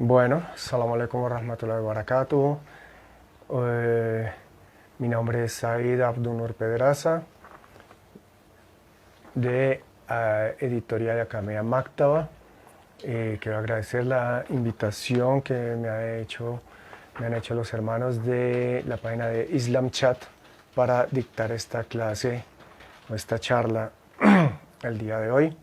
Bueno, Assalamu alaikum wa rahmatullahi wa barakatuh. Eh, Mi nombre es Said Abdunur Pedraza, de Editorial Academia Maktaba. Quiero agradecer la invitación que me han hecho los hermanos de la página de Islam Chat para dictar esta clase o esta charla el día de hoy.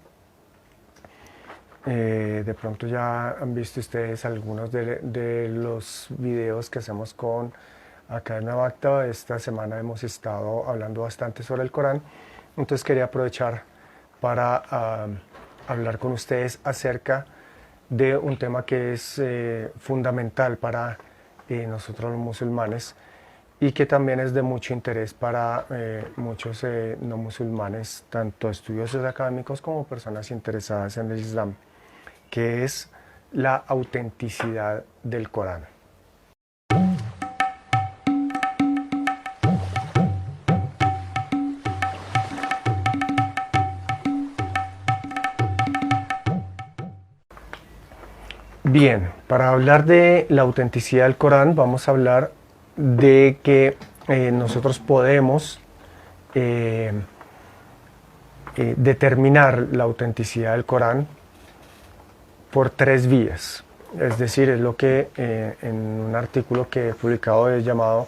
De pronto ya han visto ustedes algunos de los videos que hacemos con Academia Maktaba. Esta semana hemos estado hablando bastante sobre el Corán, entonces quería aprovechar para hablar con ustedes acerca de un tema que es fundamental para nosotros los musulmanes y que también es de mucho interés para muchos no musulmanes, tanto estudiosos académicos como personas interesadas en el Islam, que es la autenticidad del Corán. Bien, para hablar de la autenticidad del Corán vamos a hablar de que nosotros podemos determinar la autenticidad del Corán por tres vías. Es decir, es lo que en un artículo que he publicado he llamado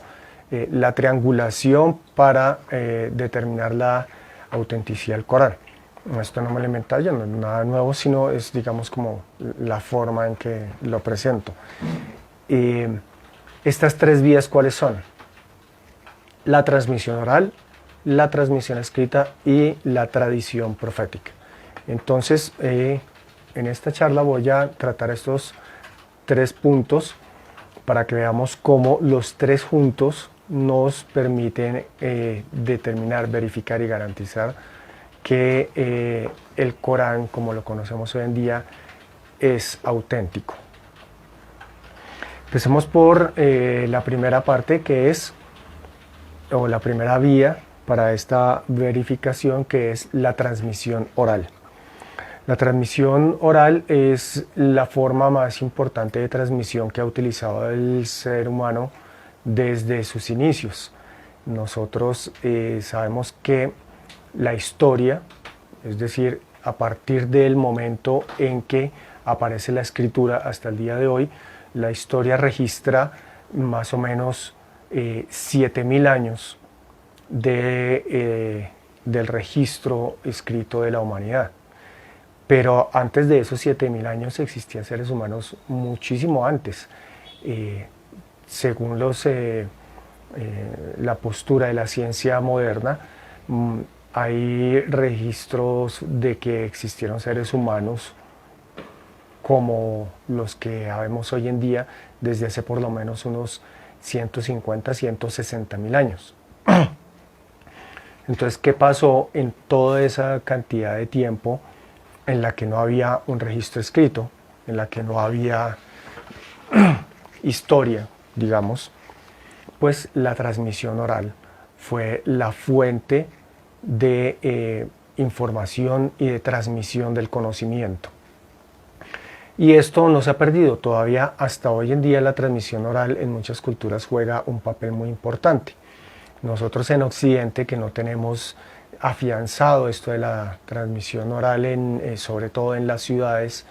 la triangulación para determinar la autenticidad del Corán. Esto no me lo inventé yo, no es nada nuevo, sino es, digamos, como la forma en que lo presento. Estas tres vías, ¿cuáles son? La transmisión oral, la transmisión escrita y la tradición profética. Entonces, en esta charla voy a tratar estos tres puntos para que veamos cómo los tres juntos nos permiten determinar, verificar y garantizar que el Corán, como lo conocemos hoy en día, es auténtico. Empecemos por la primera parte, que es, o la primera vía para esta verificación, que es la transmisión oral. La transmisión oral es la forma más importante de transmisión que ha utilizado el ser humano desde sus inicios. Nosotros sabemos que la historia, es decir, a partir del momento en que aparece la escritura hasta el día de hoy, la historia registra más o menos 7000 años del registro escrito de la humanidad. Pero antes de esos 7000 años existían seres humanos muchísimo antes. Según la postura de la ciencia moderna, hay registros de que existieron seres humanos como los que vemos hoy en día desde hace por lo menos unos 150, 160 mil años. Entonces, ¿qué pasó en toda esa cantidad de tiempo en la que no había un registro escrito, en la que no había historia, digamos? Pues la transmisión oral fue la fuente de información y de transmisión del conocimiento. Y esto no se ha perdido. Todavía hasta hoy en día la transmisión oral en muchas culturas juega un papel muy importante. Nosotros en Occidente, que no tenemos afianzado esto de la transmisión oral, sobre todo en las ciudades,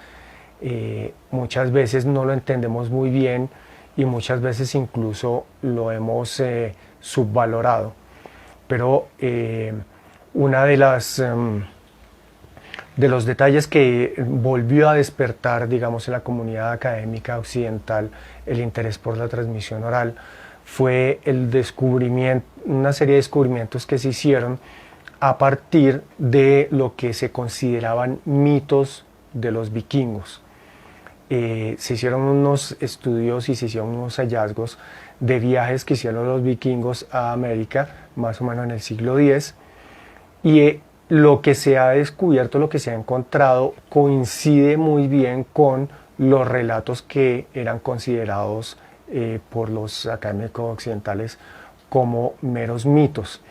muchas veces no lo entendemos muy bien y muchas veces incluso lo hemos subvalorado. Pero una de los detalles que volvió a despertar, digamos, en la comunidad académica occidental el interés por la transmisión oral fue el descubrimiento, una serie de descubrimientos que se hicieron a partir de lo que se consideraban mitos de los vikingos. Se hicieron unos estudios y se hicieron unos hallazgos de viajes que hicieron los vikingos a América, más o menos en el siglo X, y lo que se ha descubierto, lo que se ha encontrado, coincide muy bien con los relatos que eran considerados por los académicos occidentales como meros mitos.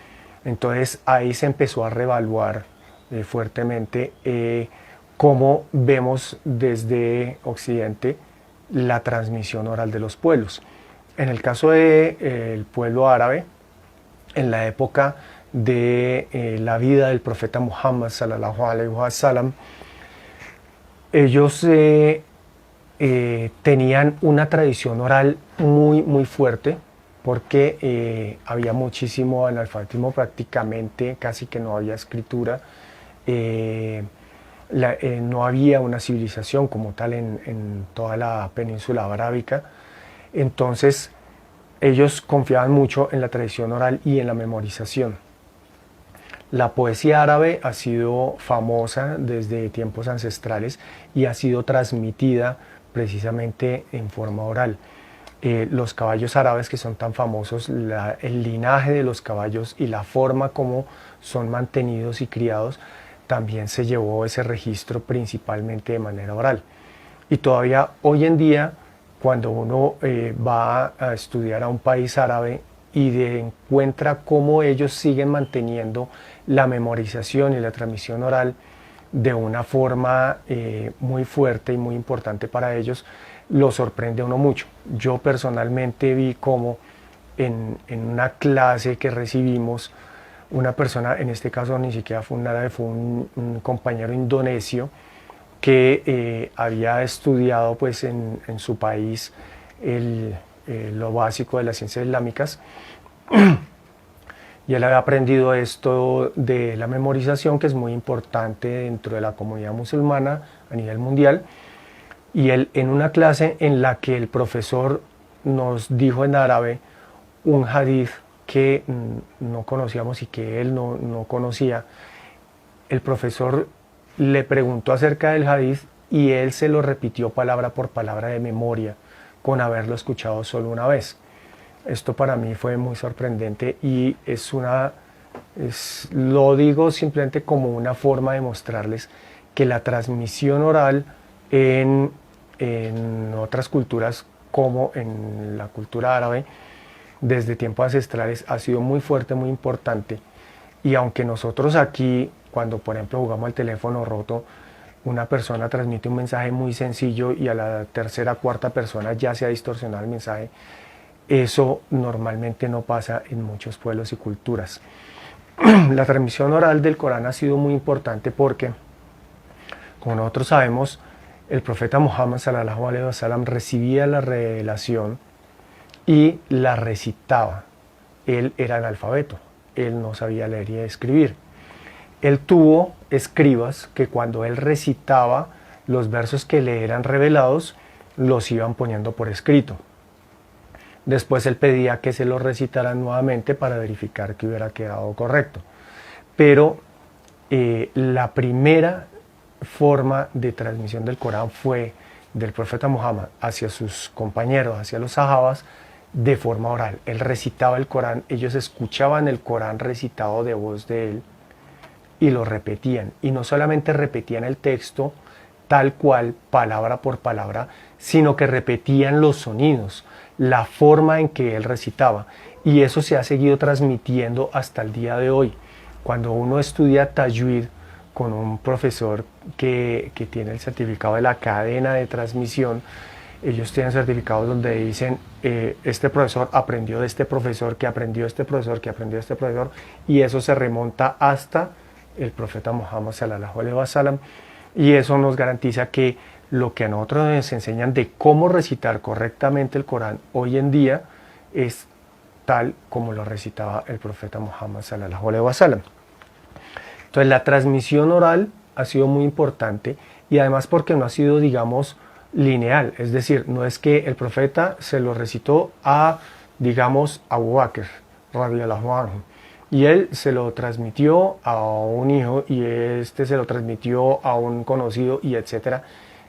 Entonces ahí se empezó a reevaluar fuertemente cómo vemos desde Occidente la transmisión oral de los pueblos. En el caso del pueblo árabe, en la época de la vida del profeta Muhammad sallallahu alaihi wasallam, ellos tenían una tradición oral muy fuerte, porque había muchísimo analfabetismo, prácticamente casi que no había escritura, no había una civilización como tal en toda la península arábica. Entonces ellos confiaban mucho en la tradición oral y en la memorización. La poesía árabe ha sido famosa desde tiempos ancestrales y ha sido transmitida precisamente en forma oral. Los caballos árabes, que son tan famosos, el linaje de los caballos y la forma como son mantenidos y criados, también se llevó ese registro principalmente de manera oral. Y todavía hoy en día, cuando uno va a estudiar a un país árabe y encuentra cómo ellos siguen manteniendo la memorización y la transmisión oral de una forma muy fuerte y muy importante para ellos, lo sorprende a uno mucho. Yo personalmente vi cómo en una clase que recibimos, una persona, en este caso ni siquiera fue un árabe, fue un compañero indonesio que había estudiado pues en su país lo básico de las ciencias islámicas, y él había aprendido esto de la memorización, que es muy importante dentro de la comunidad musulmana a nivel mundial. Y él, en una clase en la que el profesor nos dijo en árabe un hadith que no conocíamos y que él no conocía, el profesor le preguntó acerca del hadith y él se lo repitió palabra por palabra de memoria, con haberlo escuchado solo una vez. Esto para mí fue muy sorprendente y lo digo simplemente como una forma de mostrarles que la transmisión oral en otras culturas, como en la cultura árabe, desde tiempos ancestrales ha sido muy fuerte, muy importante. Y aunque nosotros aquí, cuando por ejemplo jugamos al teléfono roto, una persona transmite un mensaje muy sencillo y a la tercera, cuarta persona ya se ha distorsionado el mensaje, eso normalmente no pasa en muchos pueblos y culturas. La transmisión oral del Corán ha sido muy importante porque, como nosotros sabemos, el profeta Muhammad sallallahu alaihi wasallam recibía la revelación y la recitaba. Él era analfabeto, él no sabía leer y escribir. Él tuvo escribas que cuando él recitaba los versos que le eran revelados, los iban poniendo por escrito. Después él pedía que se los recitaran nuevamente para verificar que hubiera quedado correcto. Pero la primera forma de transmisión del Corán fue del profeta Muhammad hacia sus compañeros, hacia los sahabas, de forma oral. Él recitaba el Corán, ellos escuchaban el Corán recitado de voz de él y lo repetían. Y no solamente repetían el texto tal cual, palabra por palabra, sino que repetían los sonidos, la forma en que él recitaba. Y eso se ha seguido transmitiendo hasta el día de hoy. Cuando uno estudia Tajwid con un profesor que tiene el certificado de la cadena de transmisión, ellos tienen certificados donde dicen este profesor aprendió de este profesor, que aprendió de este profesor, que aprendió de este profesor, y eso se remonta hasta el profeta Muhammad sallallahu alaihi wasallam, y eso nos garantiza que lo que a nosotros nos enseñan de cómo recitar correctamente el Corán hoy en día es tal como lo recitaba el profeta Muhammad sallallahu alaihi wasallam. Entonces la transmisión oral ha sido muy importante, y además porque no ha sido, digamos, lineal, es decir, no es que el profeta se lo recitó a, digamos, Abu Bakr radiyallahu anhu, y él se lo transmitió a un hijo y este se lo transmitió a un conocido, y etcétera,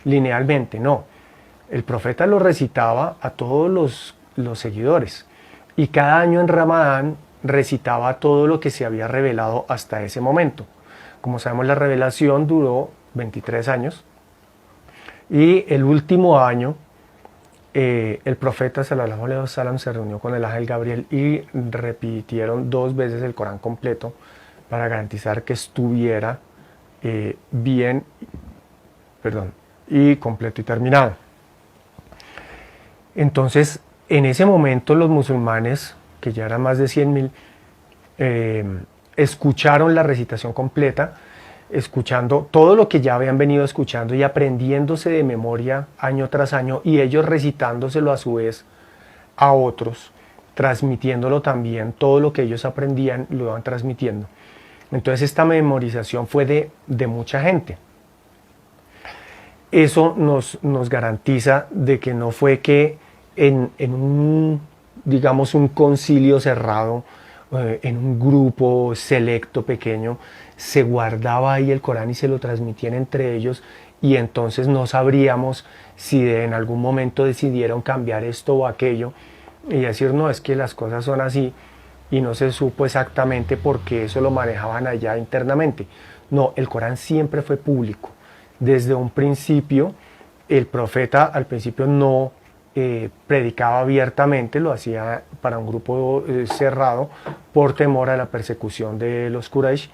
linealmente. No, el profeta lo recitaba a todos los seguidores, y cada año en Ramadán recitaba todo lo que se había revelado hasta ese momento. Como sabemos, la revelación duró 23 años, y el último año el profeta sallallahu alaihi wasallam se reunió con el ángel Gabriel y repitieron 2 veces el Corán completo para garantizar que estuviera bien, y completo y terminado. Entonces, en ese momento los musulmanes, que ya eran más de 100.000, escucharon la recitación completa, escuchando todo lo que ya habían venido escuchando y aprendiéndose de memoria año tras año, y ellos recitándoselo a su vez a otros, transmitiéndolo también, todo lo que ellos aprendían lo iban transmitiendo. Entonces esta memorización fue de mucha gente. Eso nos garantiza de que no fue que en un, digamos, un concilio cerrado, en un grupo selecto pequeño, se guardaba ahí el Corán y se lo transmitían entre ellos, y entonces no sabríamos si en algún momento decidieron cambiar esto o aquello y decir, no, es que las cosas son así, y no se supo exactamente por qué eso lo manejaban allá internamente. No, el Corán siempre fue público. Desde un principio, el profeta al principio no predicaba abiertamente, lo hacía para un grupo cerrado por temor a la persecución de los Quraysh.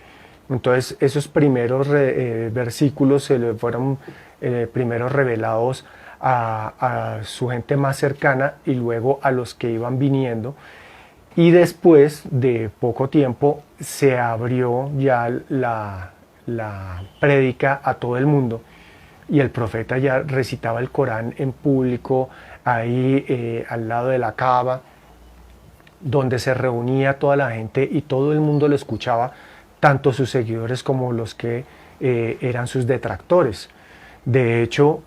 Entonces esos primeros versículos se le fueron primero revelados a su gente más cercana y luego a los que iban viniendo, y después de poco tiempo se abrió ya la prédica a todo el mundo, y el profeta ya recitaba el Corán en público ahí al lado de la Kaaba, donde se reunía toda la gente y todo el mundo lo escuchaba, tanto sus seguidores como los que eran sus detractores. De hecho,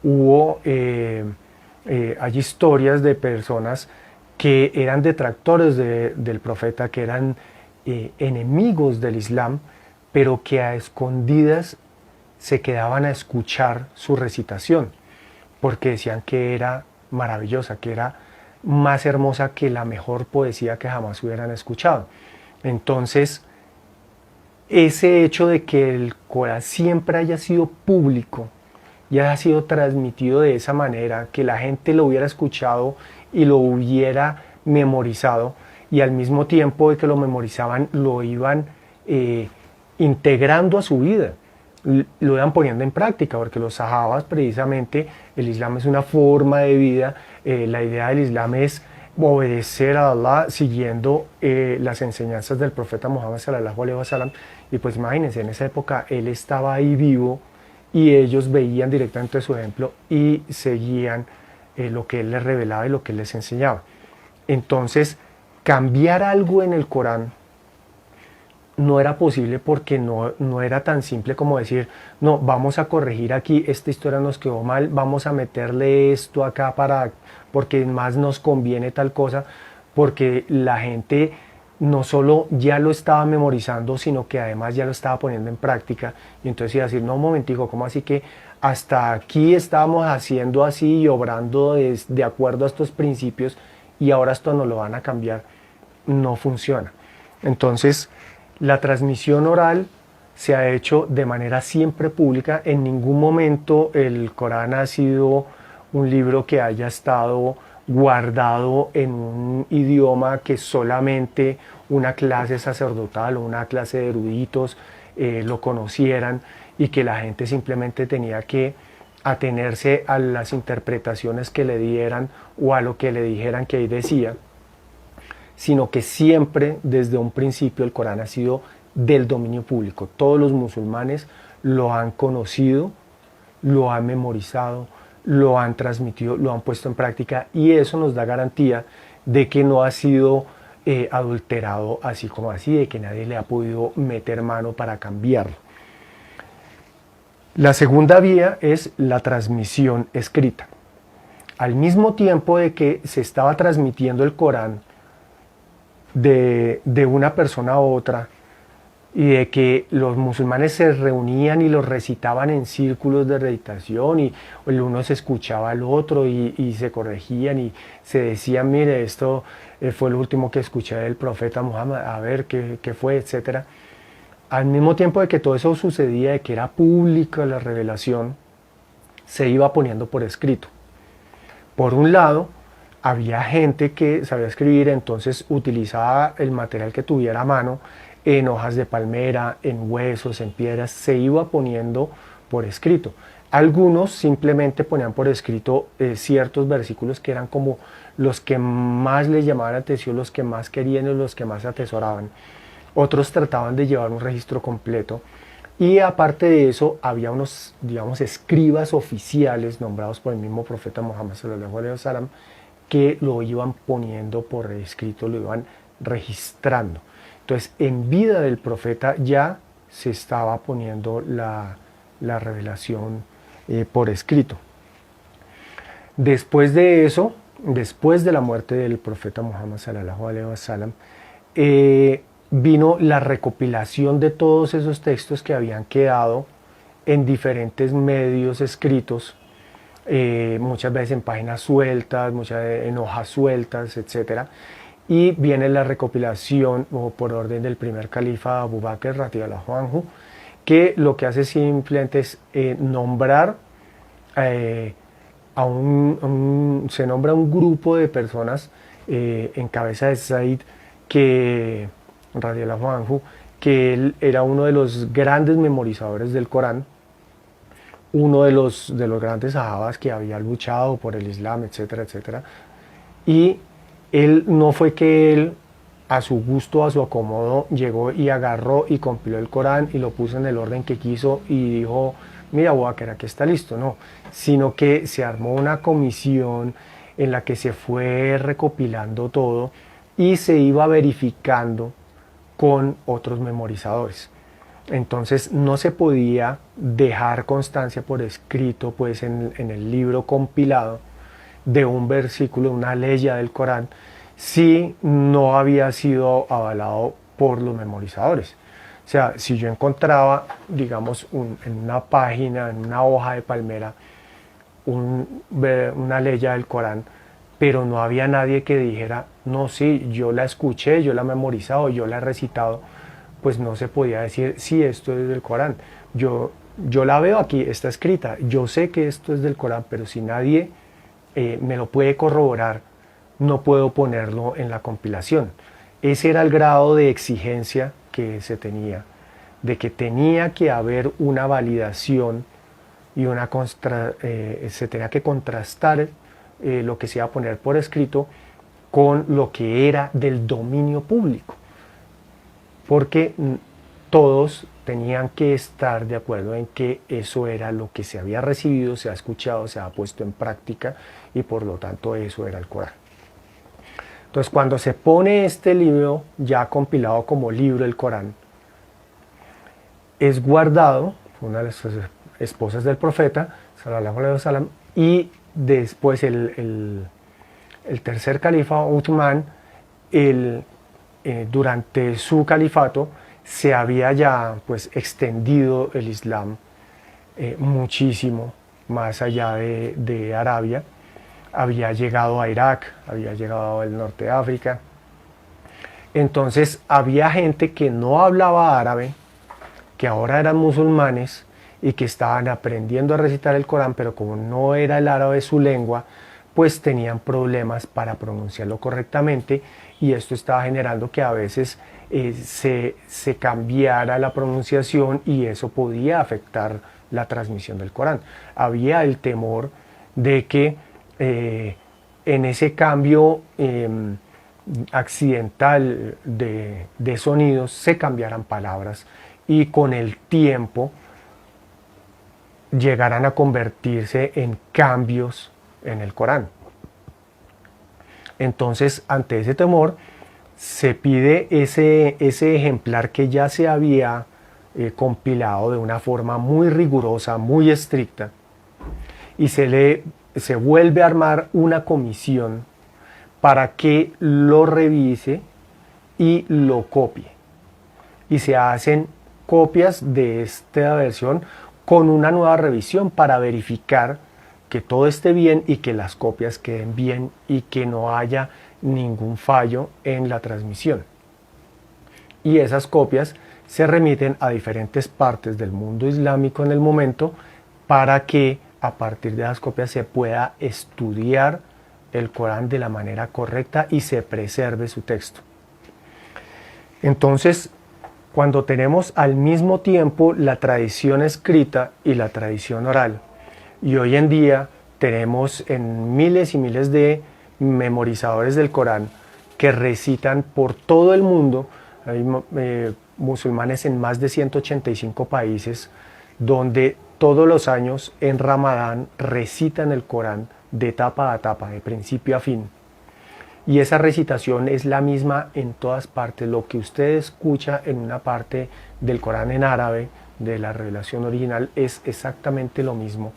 hay historias de personas que eran detractores del profeta, que eran enemigos del Islam, pero que a escondidas se quedaban a escuchar su recitación, porque decían que era maravillosa, que era más hermosa que la mejor poesía que jamás hubieran escuchado. Entonces, ese hecho de que el Corán siempre haya sido público y haya sido transmitido de esa manera, que la gente lo hubiera escuchado y lo hubiera memorizado, y al mismo tiempo de que lo memorizaban, lo iban integrando a su vida, lo iban poniendo en práctica, porque los sahabas, precisamente, el Islam es una forma de vida, la idea del Islam es obedecer a Allah siguiendo las enseñanzas del profeta Muhammad sallallahu alaihi wasallam. Y pues imagínense, en esa época él estaba ahí vivo y ellos veían directamente su ejemplo y seguían lo que él les revelaba y lo que él les enseñaba. Entonces, cambiar algo en el Corán no era posible, porque no era tan simple como decir, no, vamos a corregir aquí, esta historia nos quedó mal, vamos a meterle esto acá porque más nos conviene tal cosa, porque la gente no solo ya lo estaba memorizando, sino que además ya lo estaba poniendo en práctica, y entonces iba a decir, no, un momentico, ¿cómo así que hasta aquí estábamos haciendo así y obrando de acuerdo a estos principios, y ahora esto no lo van a cambiar? No funciona. Entonces, la transmisión oral se ha hecho de manera siempre pública. En ningún momento el Corán ha sido un libro que haya estado guardado en un idioma que solamente una clase sacerdotal o una clase de eruditos lo conocieran, y que la gente simplemente tenía que atenerse a las interpretaciones que le dieran o a lo que le dijeran que ahí decía, sino que siempre desde un principio el Corán ha sido del dominio público. Todos los musulmanes lo han conocido, lo han memorizado, lo han transmitido, lo han puesto en práctica, y eso nos da garantía de que no ha sido adulterado así como así, de que nadie le ha podido meter mano para cambiarlo. La segunda vía es la transmisión escrita. Al mismo tiempo de que se estaba transmitiendo el Corán de una persona a otra, y de que los musulmanes se reunían y los recitaban en círculos de recitación, y el uno se escuchaba al otro y se corregían y se decían, mire, esto fue lo último que escuché del profeta Muhammad, a ver qué fue, etcétera. Al mismo tiempo de que todo eso sucedía, de que era pública la revelación, se iba poniendo por escrito. Por un lado, había gente que sabía escribir, entonces utilizaba el material que tuviera a mano, en hojas de palmera, en huesos, en piedras, se iba poniendo por escrito. Algunos simplemente ponían por escrito ciertos versículos que eran como los que más les llamaban la atención, los que más querían y los que más atesoraban. Otros trataban de llevar un registro completo. Y aparte de eso, había unos, digamos, escribas oficiales nombrados por el mismo profeta Muhammad sallallahu alaihi wasallam que lo iban poniendo por escrito, lo iban registrando. Entonces, en vida del profeta ya se estaba poniendo la revelación por escrito. Después de eso, después de la muerte del profeta Muhammad sallallahu alaihi wasallam, vino la recopilación de todos esos textos que habían quedado en diferentes medios escritos, muchas veces en páginas sueltas, muchas veces en hojas sueltas, etc. Y viene la recopilación por orden del primer califa Abu Bakr radiyallahu anhu, que lo que hace simplemente es nombrar se nombra un grupo de personas en cabeza de Said que radiyallahu anhu, que él era uno de los grandes memorizadores del Corán, uno de los grandes sahabas que había luchado por el Islam, etcétera, etcétera. Y él no fue que él a su gusto, a su acomodo, llegó y agarró y compiló el Corán y lo puso en el orden que quiso y dijo, mira, Abu Bakr, aquí está listo. No, sino que se armó una comisión en la que se fue recopilando todo y se iba verificando con otros memorizadores. Entonces no se podía dejar constancia por escrito, pues en el libro compilado de un versículo, una leya del Corán, si no había sido avalado por los memorizadores. O sea, si yo encontraba, digamos, en una página, en una hoja de palmera, una leya del Corán, pero no había nadie que dijera, no, sí, yo la escuché, yo la he memorizado, yo la he recitado, pues no se podía decir, sí, esto es del Corán. Yo la veo aquí, está escrita, yo sé que esto es del Corán, pero si nadie me lo puede corroborar, no puedo ponerlo en la compilación. Ese era el grado de exigencia que se tenía, de que tenía que haber una validación y se tenía que contrastar lo que se iba a poner por escrito con lo que era del dominio público, porque todos tenían que estar de acuerdo en que eso era lo que se había recibido, se ha escuchado, se ha puesto en práctica y por lo tanto eso era el Corán. Entonces cuando se pone este libro ya compilado como libro del Corán, es guardado, una de las esposas del profeta, sallallahu alaihi wasallam, y después el tercer califa, Uthman, durante su califato se había ya pues extendido el Islam muchísimo más allá de Arabia, había llegado a Irak, había llegado al norte de África. Entonces había gente que no hablaba árabe, que ahora eran musulmanes y que estaban aprendiendo a recitar el Corán, pero como no era el árabe su lengua, pues tenían problemas para pronunciarlo correctamente y esto estaba generando que a veces se cambiara la pronunciación y eso podía afectar la transmisión del Corán. Había el temor de que en ese cambio accidental de sonidos se cambiaran palabras y con el tiempo llegaran a convertirse en cambios en el Corán. Entonces, ante ese temor, se pide ese ejemplar que ya se había compilado de una forma muy rigurosa, muy estricta, y se vuelve a armar una comisión para que lo revise y lo copie. Y se hacen copias de esta versión con una nueva revisión para verificar que todo esté bien y que las copias queden bien y que no haya ningún fallo en la transmisión. Y esas copias se remiten a diferentes partes del mundo islámico en el momento para que a partir de las copias se pueda estudiar el Corán de la manera correcta y se preserve su texto. Entonces, cuando tenemos al mismo tiempo la tradición escrita y la tradición oral, Y hoy en día tenemos en miles y miles de memorizadores del Corán que recitan por todo el mundo. Hay musulmanes en más de 185 países donde todos los años en Ramadán recitan el Corán de tapa a tapa, de principio a fin. Y esa recitación es la misma en todas partes. Lo que usted escucha en una parte del Corán en árabe, de la revelación original, es exactamente lo mismo.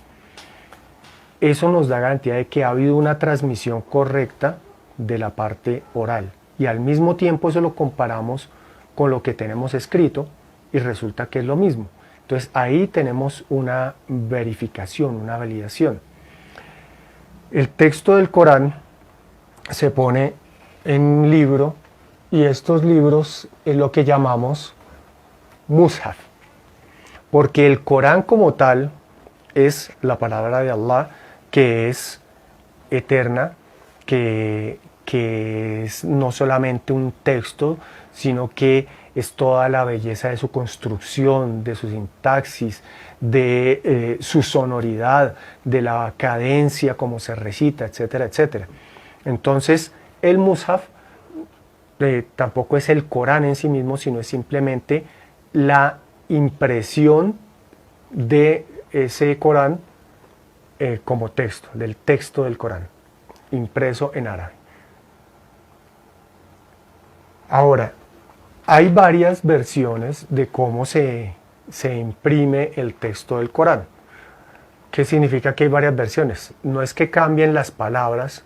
Eso nos da garantía de que ha habido una transmisión correcta de la parte oral. Y al mismo tiempo eso lo comparamos con lo que tenemos escrito y resulta que es lo mismo. Entonces ahí tenemos una verificación, una validación. El texto del Corán se pone en libro y estos libros es lo que llamamos mushaf, porque el Corán como tal es la palabra de Allah, que es eterna, que es no solamente un texto, sino que es toda la belleza de su construcción, de su sintaxis, de su sonoridad, de la cadencia, como se recita, etcétera, etcétera. Entonces, el mushaf tampoco es el Corán en sí mismo, sino es simplemente la impresión de ese Corán como texto, del texto del Corán, impreso en árabe. Ahora, hay varias versiones de cómo se imprime el texto del Corán. ¿Qué significa que hay varias versiones? No es que cambien las palabras,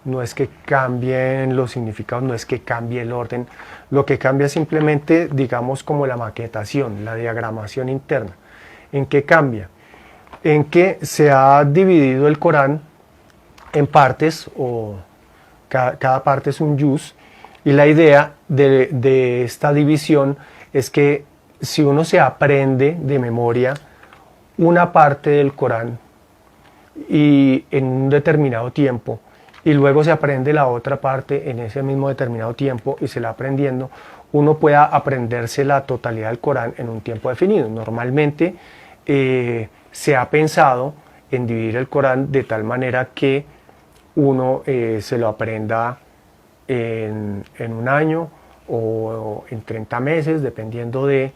no es que cambien los significados, no es que cambie el orden. Lo que cambia es simplemente, digamos, como la maquetación, la diagramación interna. ¿En qué cambia? En que se ha dividido el Corán en partes, o cada parte es un juz, y la idea de esta división es que si uno se aprende de memoria una parte del Corán y en un determinado tiempo, y luego se aprende la otra parte en ese mismo determinado tiempo y se la va aprendiendo, uno pueda aprenderse la totalidad del Corán en un tiempo definido. Normalmente se ha pensado en dividir el Corán de tal manera que uno se lo aprenda en un año o en 30 meses, dependiendo de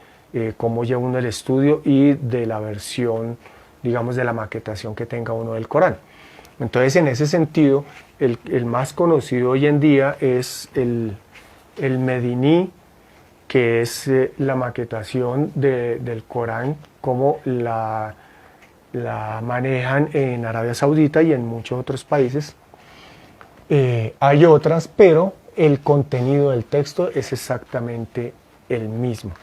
cómo lleva uno el estudio y de la versión, digamos, de la maquetación que tenga uno del Corán. Entonces, en ese sentido, el más conocido hoy en día es el Mediní, que es la maquetación del Corán, como la manejan en Arabia Saudita y en muchos otros países. Hay otras, pero el contenido del texto es exactamente el mismo.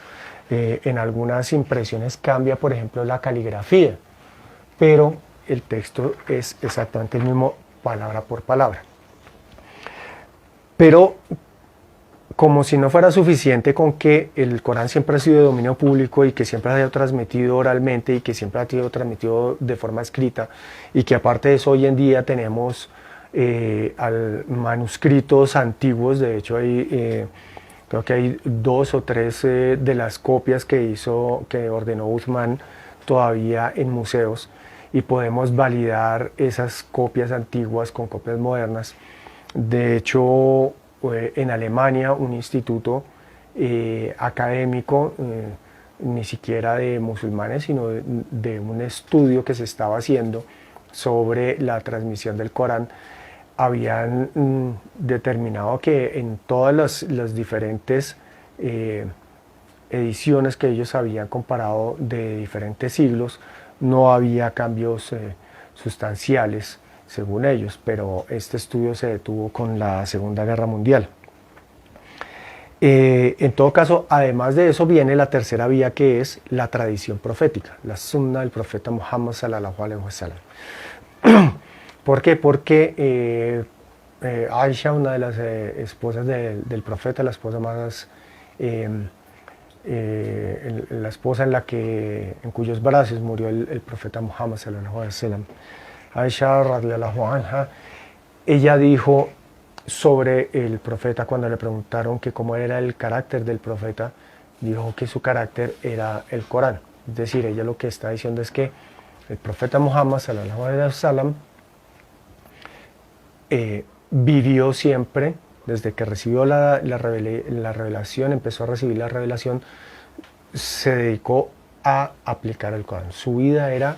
En algunas impresiones cambia, por ejemplo, la caligrafía, pero el texto es exactamente el mismo, palabra por palabra. Pero como si no fuera suficiente con que el Corán siempre ha sido de dominio público y que siempre ha sido transmitido oralmente y que siempre ha sido transmitido de forma escrita, y que aparte de eso hoy en día tenemos manuscritos antiguos. De hecho creo que hay 2 o 3 de las copias que ordenó Uthman todavía en museos, y podemos validar esas copias antiguas con copias modernas. De hecho, en Alemania, un instituto académico, ni siquiera de musulmanes, sino de un estudio que se estaba haciendo sobre la transmisión del Corán, habían determinado que en todas las diferentes ediciones que ellos habían comparado de diferentes siglos, no había cambios sustanciales según ellos, pero este estudio se detuvo con la Segunda Guerra Mundial. En todo caso, además de eso, viene la tercera vía, que es la tradición profética, la sunna del profeta Muhammad sallallahu alaihi wasallam. ¿Por qué? Porque Aisha, una de las esposas del profeta, la esposa más la esposa en cuyos brazos murió el profeta Muhammad sallallahu alaihi wasallam, Aisha radhiyallahu anha, ella dijo sobre el profeta, cuando le preguntaron que cómo era el carácter del profeta, dijo que su carácter era el Corán. Es decir, ella lo que está diciendo es que el profeta Muhammad sallallahu alaihi wasallam vivió siempre, desde que recibió la revelación, empezó a recibir la revelación, se dedicó a aplicar el Corán. Su vida era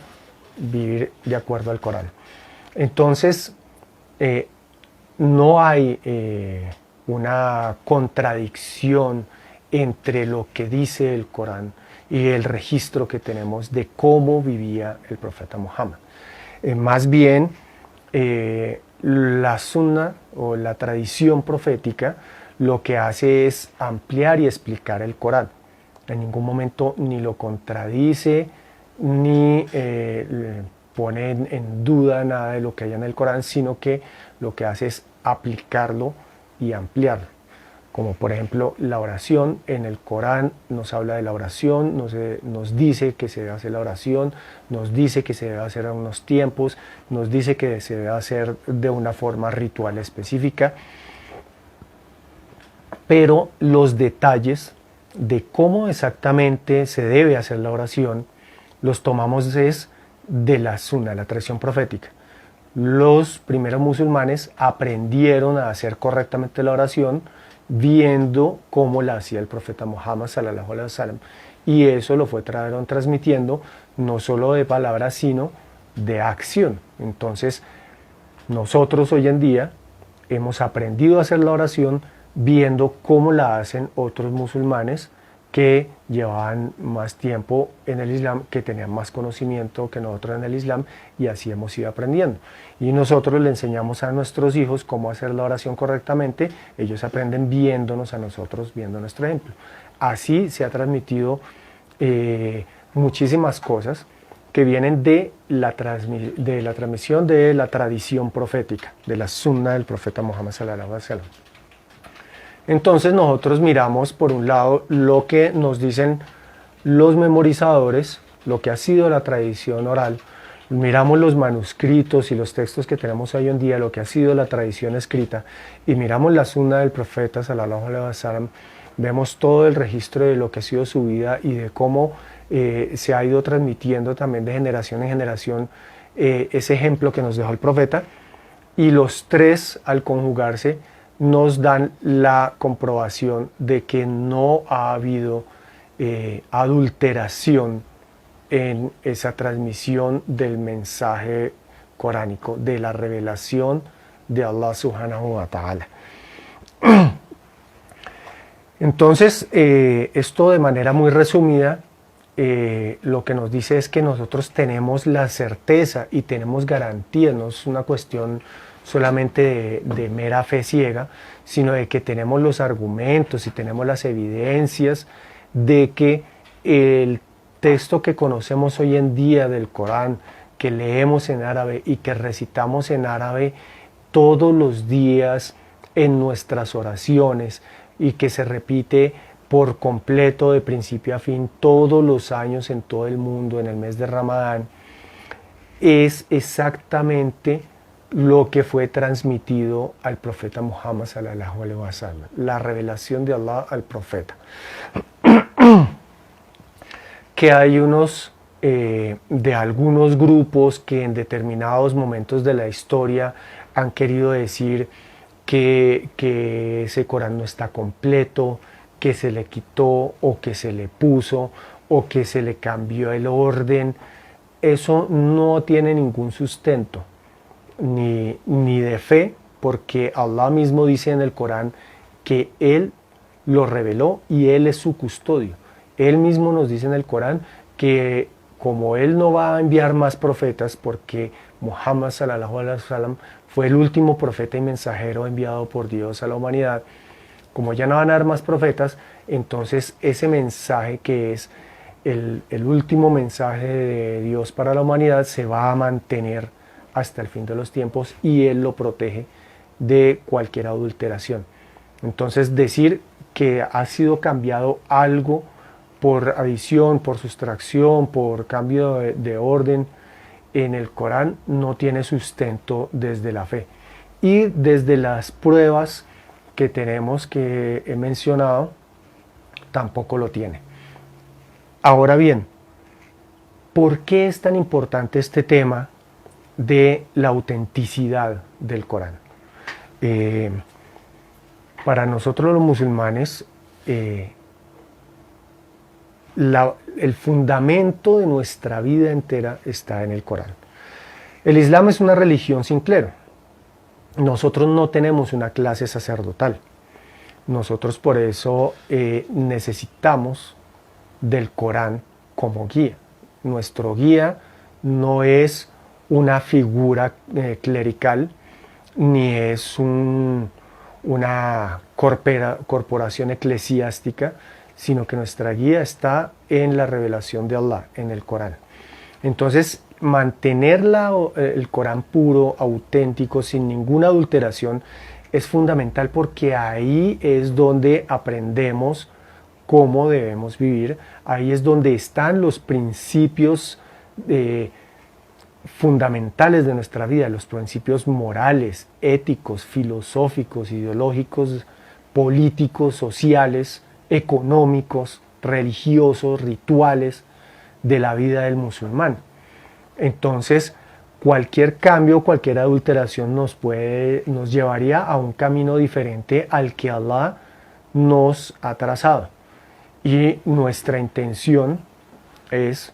vivir de acuerdo al Corán. Entonces, no hay una contradicción entre lo que dice el Corán y el registro que tenemos de cómo vivía el profeta Muhammad. Más bien, la sunna o la tradición profética lo que hace es ampliar y explicar el Corán. En ningún momento ni lo contradice ni pone en duda nada de lo que hay en el Corán, sino que lo que hace es aplicarlo y ampliarlo. Como por ejemplo la oración, en el Corán nos habla de la oración, nos dice que se debe hacer la oración, nos dice que se debe hacer a unos tiempos, nos dice que se debe hacer de una forma ritual específica, pero los detalles de cómo exactamente se debe hacer la oración los tomamos de la sunna, la tradición profética. Los primeros musulmanes aprendieron a hacer correctamente la oración viendo cómo la hacía el profeta Muhammad sallallahu alaihi wasallam, y eso lo fueron transmitiendo no solo de palabras sino de acción. Entonces nosotros hoy en día hemos aprendido a hacer la oración viendo cómo la hacen otros musulmanes que llevaban más tiempo en el Islam, que tenían más conocimiento que nosotros en el Islam, y así hemos ido aprendiendo. Y nosotros le enseñamos a nuestros hijos cómo hacer la oración correctamente, ellos aprenden viéndonos a nosotros, viendo nuestro ejemplo. Así se ha transmitido muchísimas cosas que vienen de la transmisión de la tradición profética, de la sunna del profeta Muhammad sallallahu alaihi wasallam. Entonces nosotros miramos por un lado lo que nos dicen los memorizadores, lo que ha sido la tradición oral, miramos los manuscritos y los textos que tenemos hoy en día, lo que ha sido la tradición escrita, y miramos la sunna del profeta sallallahu alaihi wasallam, vemos todo el registro de lo que ha sido su vida y de cómo se ha ido transmitiendo también de generación en generación ese ejemplo que nos dejó el profeta, y los tres al conjugarse nos dan la comprobación de que no ha habido adulteración en esa transmisión del mensaje coránico, de la revelación de Allah subhanahu wa ta'ala. Entonces, esto de manera muy resumida, lo que nos dice es que nosotros tenemos la certeza y tenemos garantía, no es una cuestión solamente de mera fe ciega, sino de que tenemos los argumentos y tenemos las evidencias de que el texto que conocemos hoy en día del Corán, que leemos en árabe y que recitamos en árabe todos los días en nuestras oraciones y que se repite por completo de principio a fin todos los años en todo el mundo en el mes de Ramadán, es exactamente lo que fue transmitido al profeta Muhammad sallallahu alaihi wasallam, la revelación de Allah al profeta. Que hay de algunos grupos que en determinados momentos de la historia han querido decir que ese Corán no está completo, que se le quitó o que se le puso o que se le cambió el orden. Eso no tiene ningún sustento. Ni de fe, porque Allah mismo dice en el Corán que Él lo reveló y Él es su custodio. Él mismo nos dice en el Corán que como Él no va a enviar más profetas, porque Muhammad sallallahu alaihi wasallam fue el último profeta y mensajero enviado por Dios a la humanidad, como ya no van a haber más profetas, entonces ese mensaje que es el último mensaje de Dios para la humanidad se va a mantener hasta el fin de los tiempos y Él lo protege de cualquier adulteración. Entonces decir que ha sido cambiado algo por adición, por sustracción, por cambio de orden en el Corán no tiene sustento desde la fe. Y desde las pruebas que tenemos, que he mencionado, tampoco lo tiene. Ahora bien, ¿Por qué es tan importante este tema de la autenticidad del Corán? Para nosotros los musulmanes, el fundamento de nuestra vida entera está en el Corán. El Islam es una religión sin clero. Nosotros no tenemos una clase sacerdotal. Nosotros por eso necesitamos del Corán como guía. Nuestro guía no es una figura clerical, ni es una corporación eclesiástica, sino que nuestra guía está en la revelación de Allah, en el Corán. Entonces, mantener el Corán puro, auténtico, sin ninguna adulteración, es fundamental porque ahí es donde aprendemos cómo debemos vivir, ahí es donde están los principios fundamentales de nuestra vida, los principios morales, éticos, filosóficos, ideológicos, políticos, sociales, económicos, religiosos, rituales de la vida del musulmán. Entonces, cualquier cambio, cualquier adulteración nos llevaría a un camino diferente al que Allah nos ha trazado. Y nuestra intención es,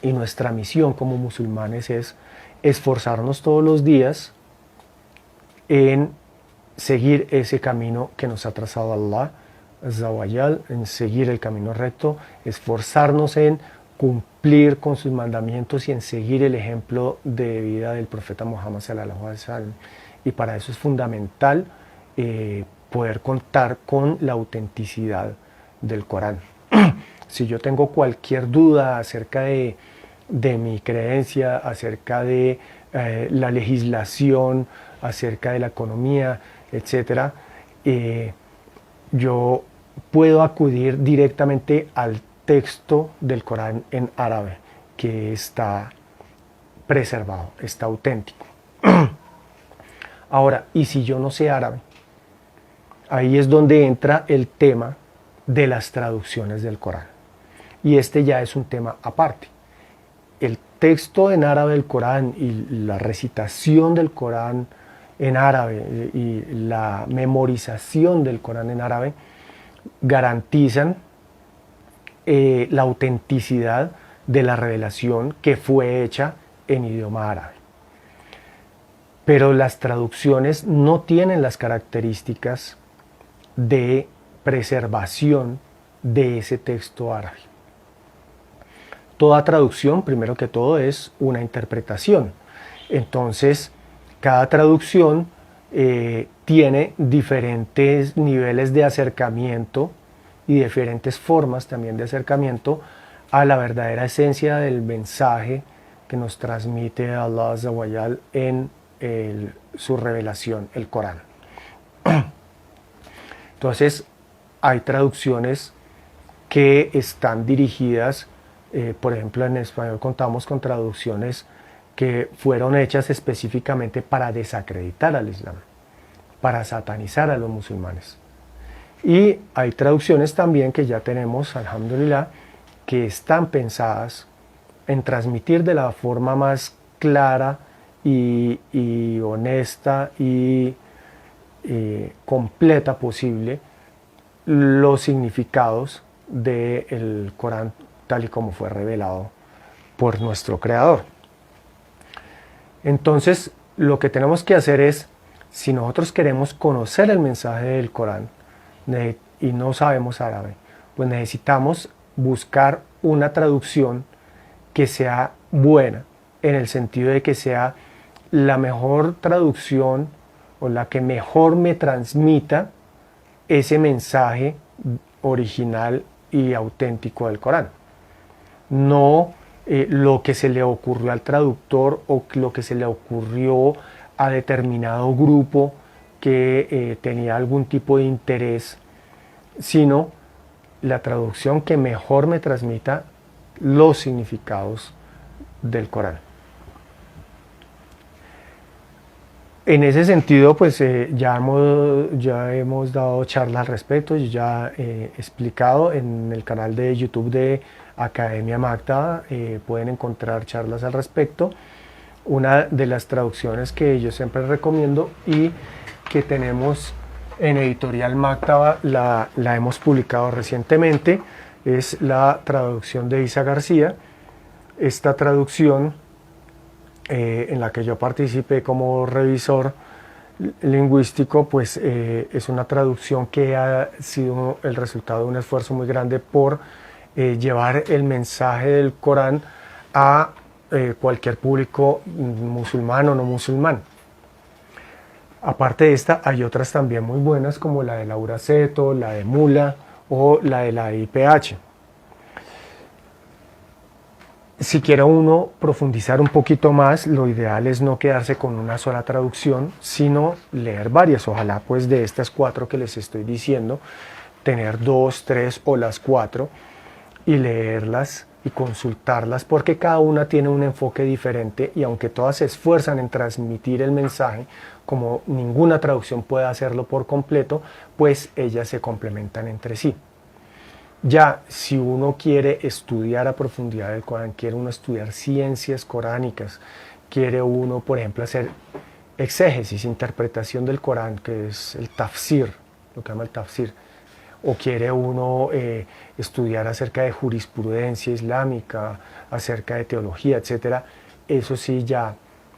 y nuestra misión como musulmanes es esforzarnos todos los días en seguir ese camino que nos ha trazado Allah Azza wa Jal, en seguir el camino recto, esforzarnos en cumplir con sus mandamientos y en seguir el ejemplo de vida del profeta Muhammad sallallahu alaihi wasallam. Y para eso es fundamental poder contar con la autenticidad del Corán. Si yo tengo cualquier duda acerca de mi creencia, acerca de la legislación, acerca de la economía, etc., yo puedo acudir directamente al texto del Corán en árabe, que está preservado, está auténtico. Ahora, ¿y si yo no sé árabe? Ahí es donde entra el tema de las traducciones del Corán. Y este ya es un tema aparte. El texto en árabe del Corán y la recitación del Corán en árabe y la memorización del Corán en árabe garantizan la autenticidad de la revelación que fue hecha en idioma árabe. Pero las traducciones no tienen las características de preservación de ese texto árabe. Toda traducción, primero que todo, es una interpretación. Entonces, cada traducción tiene diferentes niveles de acercamiento y diferentes formas también de acercamiento a la verdadera esencia del mensaje que nos transmite Allah Azza wa Jal en su revelación, el Corán. Entonces, hay traducciones que están dirigidas, por ejemplo, en español contamos con traducciones que fueron hechas específicamente para desacreditar al Islam, para satanizar a los musulmanes. Y hay traducciones también que ya tenemos, alhamdulillah, que están pensadas en transmitir de la forma más clara y honesta y completa posible los significados del Corán tal y como fue revelado por nuestro Creador. Entonces, lo que tenemos que hacer es, si nosotros queremos conocer el mensaje del Corán y no sabemos árabe, pues necesitamos buscar una traducción que sea buena, en el sentido de que sea la mejor traducción o la que mejor me transmita ese mensaje original y auténtico del Corán. No lo que se le ocurrió al traductor o lo que se le ocurrió a determinado grupo que tenía algún tipo de interés, sino la traducción que mejor me transmita los significados del Corán. En ese sentido, pues ya hemos dado charlas al respecto, yo ya he explicado en el canal de YouTube de Academia Maktaba, pueden encontrar charlas al respecto. Una de las traducciones que yo siempre recomiendo y que tenemos en Editorial Maktaba, la hemos publicado recientemente, es la traducción de Isa García. Esta traducción, en la que yo participé como revisor lingüístico, pues es una traducción que ha sido el resultado de un esfuerzo muy grande por llevar el mensaje del Corán a cualquier público musulmán o no musulmán. Aparte de esta, hay otras también muy buenas, como la de Laura Seto, la de Mula o la de la IPH. Si quiere uno profundizar un poquito más, lo ideal es no quedarse con una sola traducción, sino leer varias. Ojalá pues de estas 4 que les estoy diciendo, tener 2, 3 o las 4 y leerlas y consultarlas, porque cada una tiene un enfoque diferente y aunque todas se esfuerzan en transmitir el mensaje, como ninguna traducción puede hacerlo por completo, pues ellas se complementan entre sí. Ya, si uno quiere estudiar a profundidad el Corán, quiere uno estudiar ciencias coránicas, quiere uno, por ejemplo, hacer exégesis, interpretación del Corán, que es el tafsir, lo que llama el tafsir, o quiere uno estudiar acerca de jurisprudencia islámica, acerca de teología, etc., eso sí ya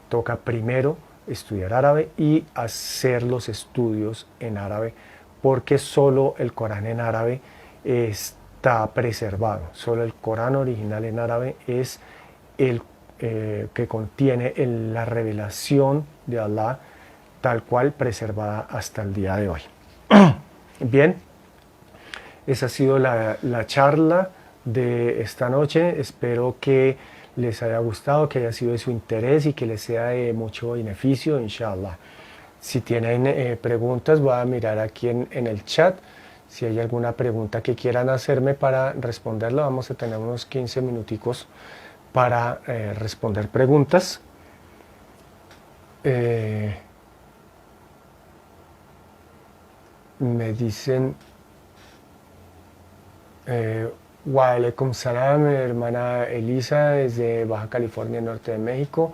toca primero estudiar árabe y hacer los estudios en árabe, porque solo el Corán en árabe está preservado. Solo el Corán original en árabe es el que contiene la revelación de Allah tal cual preservada hasta el día de hoy. Bien, esa ha sido la charla de esta noche. Espero que les haya gustado, que haya sido de su interés y que les sea de mucho beneficio, inshallah. Si tienen preguntas, voy a mirar aquí en el chat. Si hay alguna pregunta que quieran hacerme para responderla, vamos a tener unos 15 minuticos para responder preguntas. Me dicen, wa alaikum salam, hermana Elisa, desde Baja California, norte de México.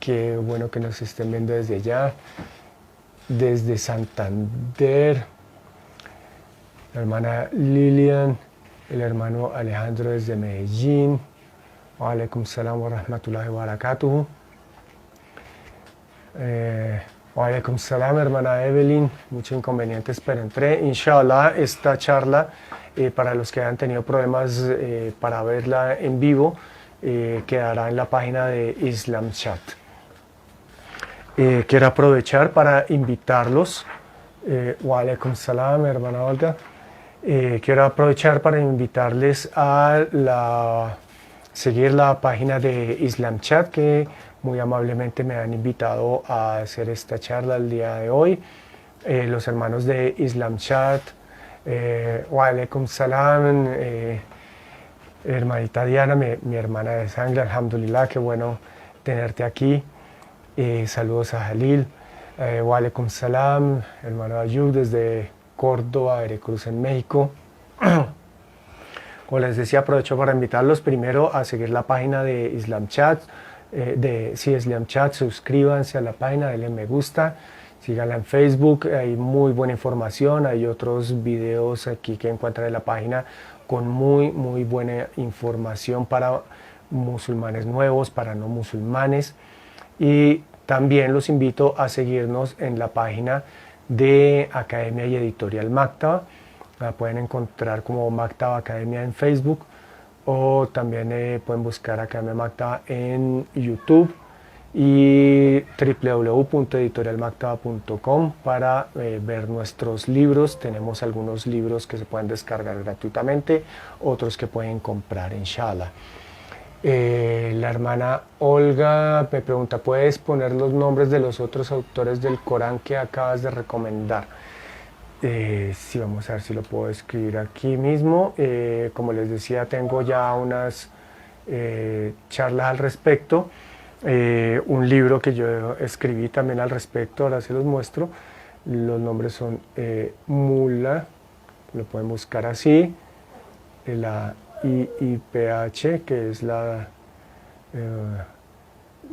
Qué bueno que nos estén viendo desde allá. Desde Santander, la hermana Lilian, el hermano Alejandro desde Medellín. Wa alaikum salam wa rahmatullahi wa barakatuhu. Wa alaikum salam, hermana Evelyn. Muchos inconvenientes, pero entré. Inshallah, esta charla, para los que hayan tenido problemas para verla en vivo, quedará en la página de Islam Chat. Quiero aprovechar para invitarlos. Wa alaikum salam, hermana Olga. Quiero aprovechar para invitarles a seguir la página de Islam Chat, que muy amablemente me han invitado a hacer esta charla el día de hoy. Los hermanos de Islam Chat, wa alaikum salam, hermanita Diana, mi hermana de sangre, alhamdulillah, qué bueno tenerte aquí. Saludos a Jalil. Wa alaikum salam, hermano Ayub desde Córdoba, Veracruz en México. Como les decía, aprovecho para invitarlos primero a seguir la página de Islam Chat, Islam Chat, suscríbanse a la página, denle me gusta, síganla en Facebook, hay muy buena información, hay otros videos aquí que encuentran en la página con muy buena información para musulmanes nuevos, para no musulmanes, y también los invito a seguirnos en la página de Academia y Editorial Maktaba. La pueden encontrar como Maktaba Academia en Facebook, o también pueden buscar Academia Maktaba en YouTube y www.editorialmaktaba.com para ver nuestros libros. Tenemos algunos libros que se pueden descargar gratuitamente, otros que pueden comprar, inshallah. La hermana Olga me pregunta, ¿puedes poner los nombres de los otros autores del Corán que acabas de recomendar? Sí, vamos a ver si lo puedo escribir aquí mismo. Como les decía, tengo ya unas charlas al respecto. Un libro que yo escribí también al respecto, ahora se los muestro. Los nombres son Mula, lo pueden buscar así. IIPH, que es la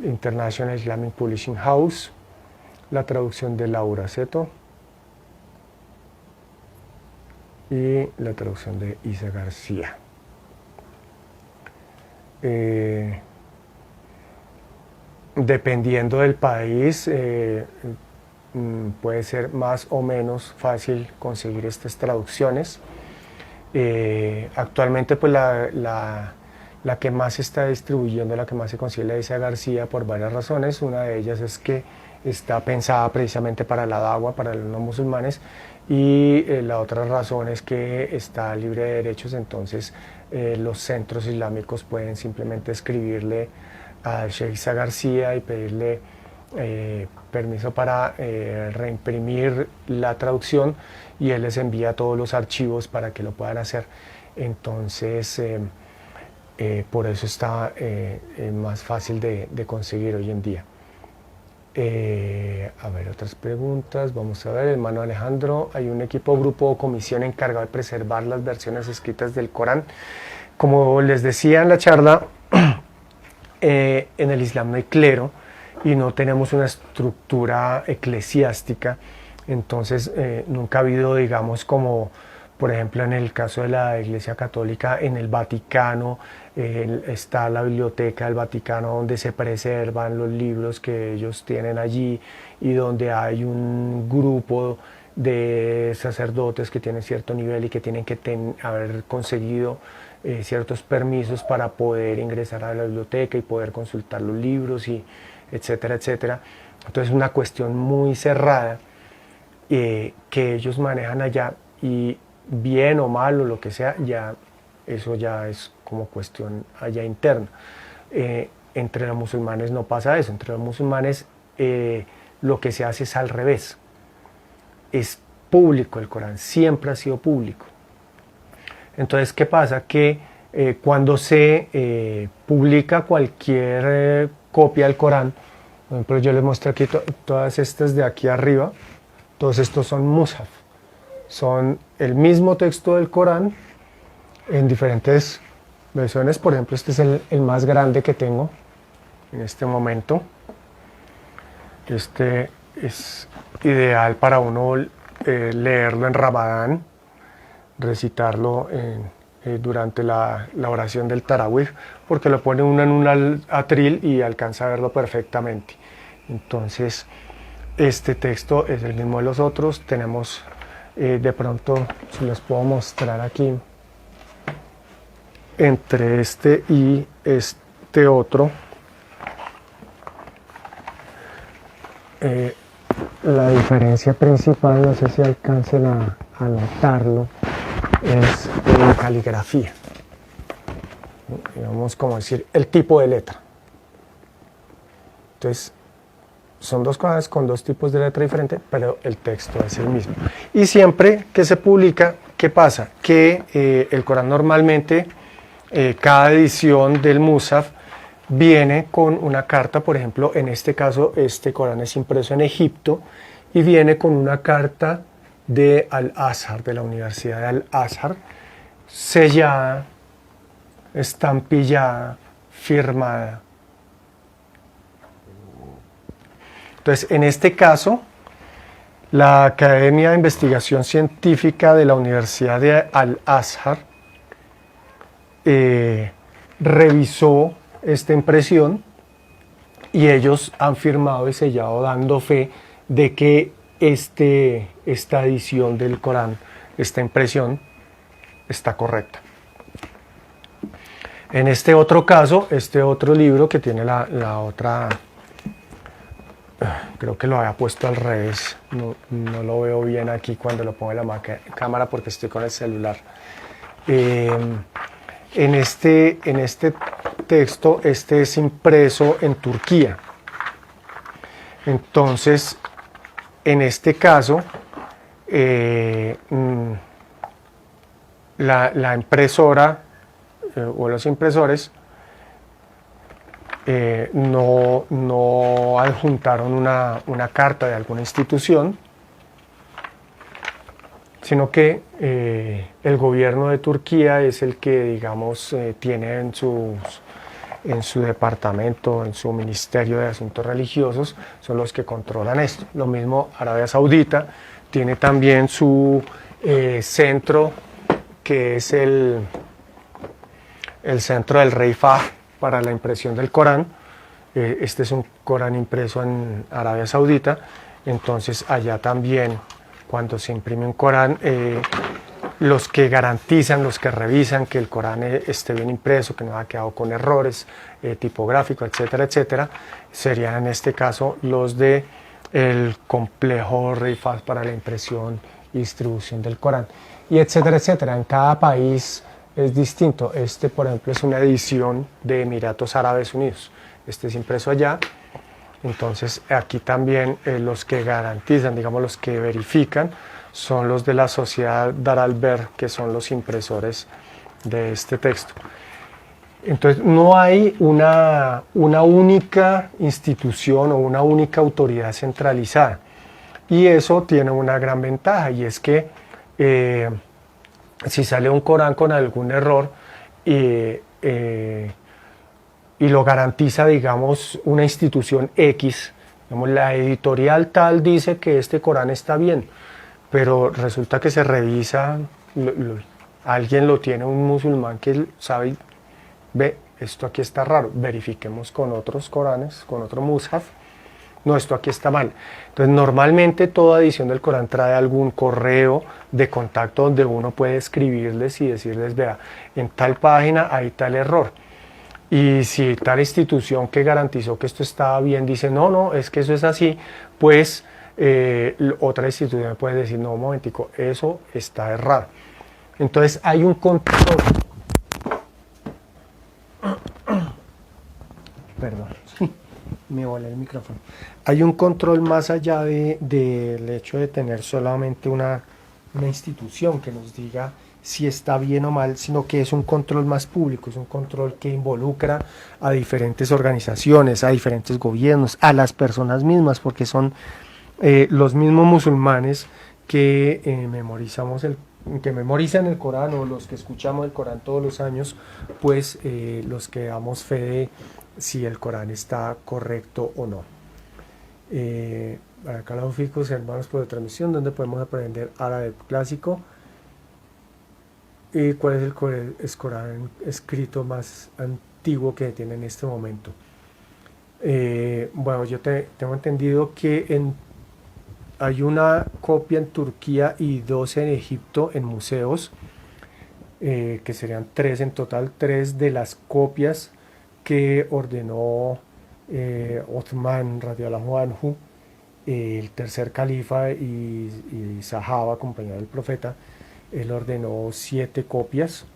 International Islamic Publishing House, la traducción de Laura Seto y la traducción de Isa García. Dependiendo del país, puede ser más o menos fácil conseguir estas traducciones. Actualmente pues la que más se está distribuyendo, la que más se consigue, la de Isa García, por varias razones. Una de ellas es que está pensada precisamente para la dagua, para los no musulmanes, y la otra razón es que está libre de derechos, entonces los centros islámicos pueden simplemente escribirle al Sheikh Isa García y pedirle permiso para reimprimir la traducción, y él les envía todos los archivos para que lo puedan hacer. Entonces por eso está más fácil de conseguir hoy en día. A ver, otras preguntas. Vamos a ver, hermano Alejandro, ¿hay un equipo, grupo o comisión encargado de preservar las versiones escritas del Corán? Como les decía en la charla, en el Islam no hay clero y no tenemos una estructura eclesiástica, entonces nunca ha habido, digamos, como por ejemplo en el caso de la Iglesia Católica, en el Vaticano está la biblioteca del Vaticano donde se preservan los libros que ellos tienen allí, y donde hay un grupo de sacerdotes que tienen cierto nivel y que tienen que haber conseguido ciertos permisos para poder ingresar a la biblioteca y poder consultar los libros, y etcétera, etcétera. Entonces es una cuestión muy cerrada que ellos manejan allá, y bien o mal o lo que sea, ya eso ya es como cuestión allá interna. Entre los musulmanes no pasa eso. Entre los musulmanes lo que se hace es al revés. Es público el Corán, siempre ha sido público. Entonces, ¿qué pasa? Que cuando se publica cualquier copia del Corán, por ejemplo, yo les muestro aquí todas estas de aquí arriba, todos estos son mushaf. Son el mismo texto del Corán en diferentes versiones. Por ejemplo, este es el más grande que tengo en este momento. Este es ideal para uno leerlo en Ramadán, recitarlo durante la oración del Tarawih, porque lo pone uno en un atril y alcanza a verlo perfectamente. Entonces, este texto es el mismo de los otros. Tenemos de pronto, si les puedo mostrar aquí, entre este y este otro, la diferencia principal, no sé si alcancen a notarlo, es la caligrafía. Vamos como decir el tipo de letra. Entonces, son dos cosas con dos tipos de letra diferentes, pero el texto es el mismo. Y siempre que se publica, ¿qué pasa? Que el Corán normalmente, cada edición del Musaf viene con una carta. Por ejemplo, en este caso, este Corán es impreso en Egipto y viene con una carta de Al-Azhar, de la Universidad de Al-Azhar, sellada, estampillada, firmada. Entonces, en este caso, la Academia de Investigación Científica de la Universidad de Al-Azhar revisó esta impresión, y ellos han firmado y sellado dando fe de que esta edición del Corán, esta impresión, está correcta. En este otro caso, este otro libro que tiene la otra... Creo que lo había puesto al revés, no lo veo bien aquí cuando lo pongo en la cámara porque estoy con el celular. En este texto, este es impreso en Turquía. Entonces, en este caso, la impresora o los impresores no adjuntaron una carta de alguna institución, sino que el gobierno de Turquía es el que, digamos, tiene en su departamento, en su ministerio de asuntos religiosos, son los que controlan esto. Lo mismo Arabia Saudita tiene también su centro, que es el centro del rey Fahd para la impresión del Corán. Este es un Corán impreso en Arabia Saudita, entonces allá también, cuando se imprime un Corán, los que garantizan, los que revisan que el Corán esté bien impreso, que no haya quedado con errores tipográficos, etcétera, etcétera, serían en este caso los de el complejo Rey Fahd para la impresión y distribución del Corán, y etcétera, etcétera. En cada país es distinto. Este, por ejemplo, es una edición de Emiratos Árabes Unidos. Este es impreso allá. Entonces, aquí también los que garantizan, digamos, los que verifican, son los de la sociedad Dar al-Ber, que son los impresores de este texto. Entonces, no hay una única institución o una única autoridad centralizada. Y eso tiene una gran ventaja, y es que si sale un Corán con algún error y lo garantiza, digamos, una institución X, digamos, la editorial tal dice que este Corán está bien, pero resulta que se revisa, alguien lo tiene, un musulmán que sabe, ve, esto aquí está raro, verifiquemos con otros Coranes, con otro mushaf, no, esto aquí está mal. Entonces, normalmente toda edición del Corán trae algún correo de contacto donde uno puede escribirles y decirles, vea, en tal página hay tal error. Y si tal institución que garantizó que esto estaba bien dice, no, no, es que eso es así, pues otra institución puede decir, no, un momentico, eso está errado. Entonces hay un control. Perdón, me volé el micrófono. Hay un control más allá del hecho de tener solamente una institución que nos diga si está bien o mal, sino que es un control más público, es un control que involucra a diferentes organizaciones, a diferentes gobiernos, a las personas mismas, porque son los mismos musulmanes que memorizan el Corán, o los que escuchamos el Corán todos los años, pues los que damos fe de si el Corán está correcto o no. Para acá los ficos, hermanos por la transmisión, donde podemos aprender árabe clásico. ¿Y cuál es el Corán escrito más antiguo que tiene en este momento? Bueno, yo tengo entendido que hay una copia en Turquía y 2 en Egipto en museos, que serían 3 en total, 3 de las copias que ordenó Othman radiyallahu anhu, el tercer califa y sahaba, acompañado del profeta. Él ordenó 7 copias